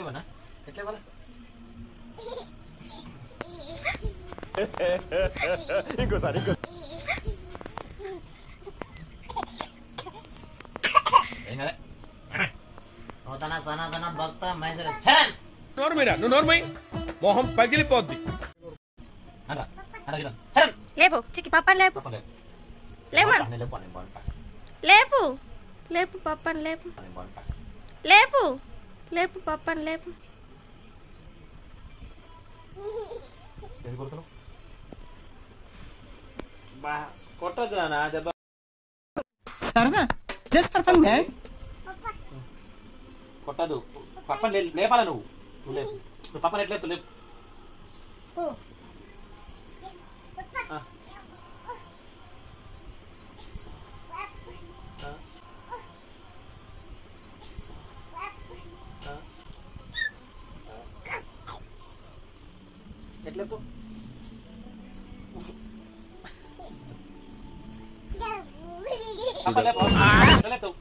mana? Etle mana? Ingkosan. Ingat. Oh tanah bakta main sudah. Jalan. Normai. Mohon pagili poddi. Ada kita. Jalan. Lepo, ciki papan lepo. Apa le? Leman. Lepo. Lepo papan lepo. Lepo papan lepo. Jadi kurang. Bah, kota jana aja bah. Sarda, just for fun, man. Kota tu. Papan le pala nu. Tu le. Tu papan etle tu le. Ah. Etle tu. Apa le? Etle tu.